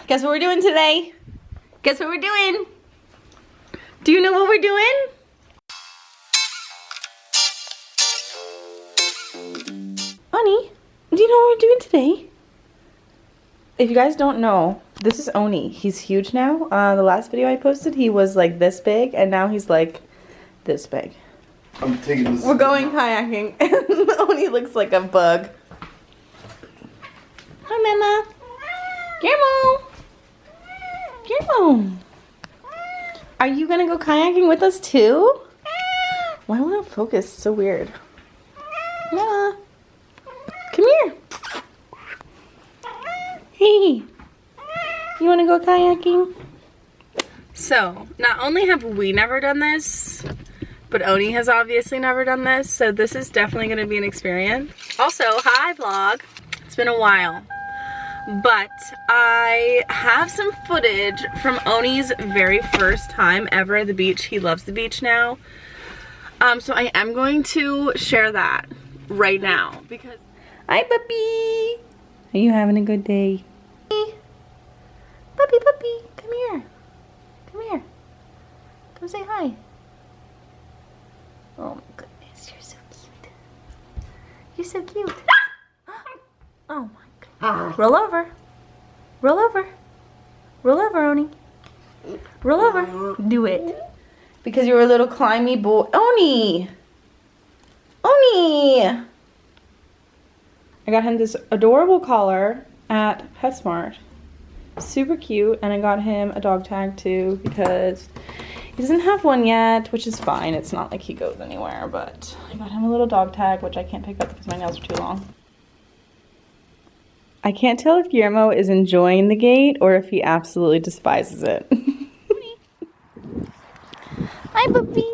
Guess what we're doing today? Guess what we're doing? Do you know what we're doing? Oni, do you know what we're doing today? If you guys don't know, this is Oni. He's huge now. The last video I posted, he was like this big, and now he's like this big. I'm taking this. We're going kayaking, and Oni looks like a bug. Hi, Mama. Guillermo. Guillermo. Are you gonna go kayaking with us too? Why won't it focus? It's so weird. Mama. Come here. Hey. You wanna go kayaking? So, not only have we never done this, but Oni has obviously never done this, so this is definitely gonna be an experience. Also, hi vlog. It's been a while. But I have some footage from Oni's very first time ever at the beach. He loves the beach now. So I am going to share that right now because... Hi, puppy. Are you having a good day? Puppy, puppy, come here. Come here. Come say hi. Oh my goodness, you're so cute. You're so cute. Oh my. Roll over. Roll over. Roll over, Oni. Roll over. Do it. Because you're a little climby boy. Oni! Oni! I got him this adorable collar at PetSmart. Super cute. And I got him a dog tag too because he doesn't have one yet, which is fine. It's not like he goes anywhere, but I got him a little dog tag, which I can't pick up because my nails are too long. I can't tell if Guillermo is enjoying the gate or if he absolutely despises it. Hi, puppy.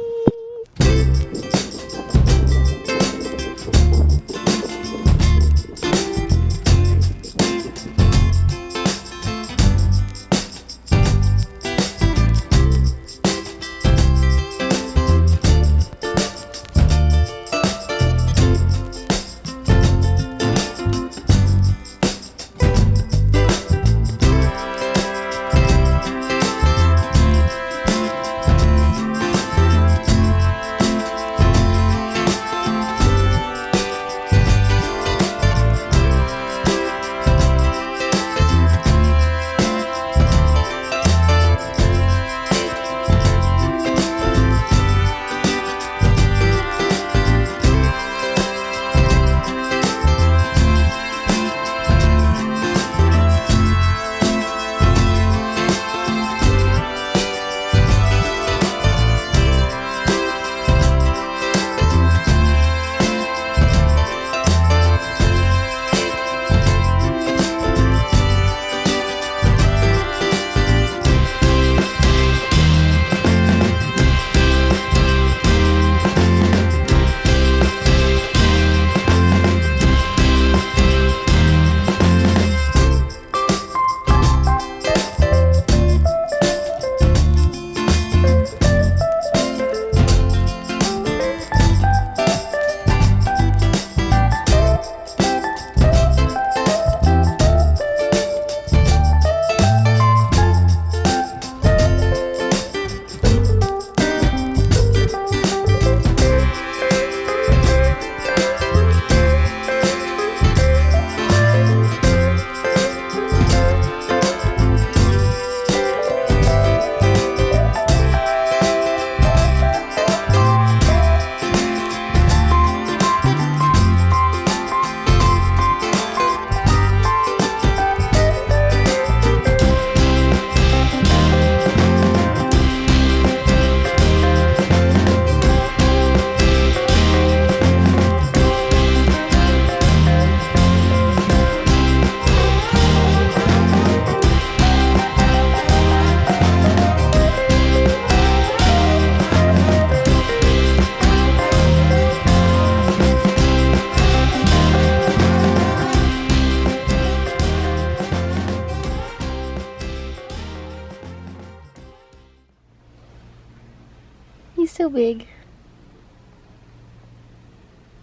He's so big.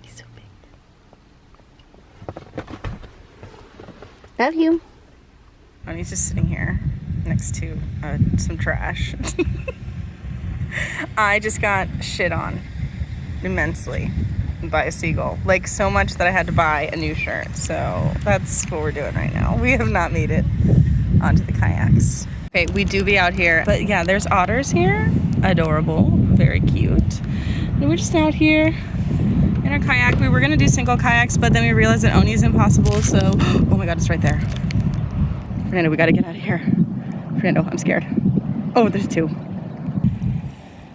He's so big. Love you. Oni's just sitting here next to some trash. I just got shit on immensely by a seagull. Like, so much that I had to buy a new shirt. So that's what we're doing right now. We have not made it onto the kayaks. Okay, we do be out here. But yeah, there's otters here. Adorable. Very cute. And we're just out here in our kayak. We were gonna do single kayaks, but then we realized that Oni is impossible, so... Oh my god, it's right there. Fernando, we gotta get out of here. Fernando, I'm scared. Oh, there's two.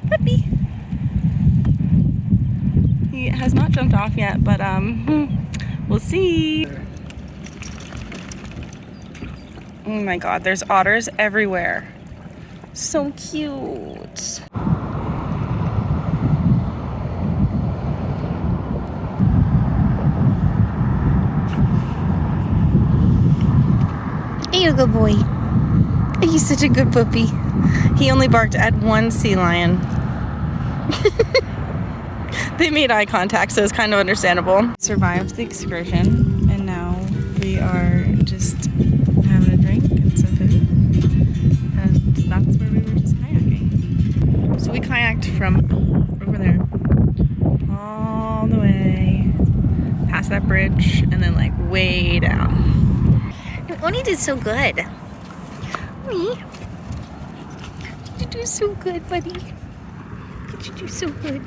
Puppy. He has not jumped off yet, but we'll see. Oh my god, there's otters everywhere. So cute. You're a good boy. He's such a good puppy. He only barked at one sea lion. They made eye contact, so it's kind of understandable. Survived the excursion, and now we are just having a drink and some food. And that's where we were just kayaking. So we kayaked from over there all the way past that bridge and then like way down. Oni did so good. Oni, did you do so good, buddy? Did you do so good?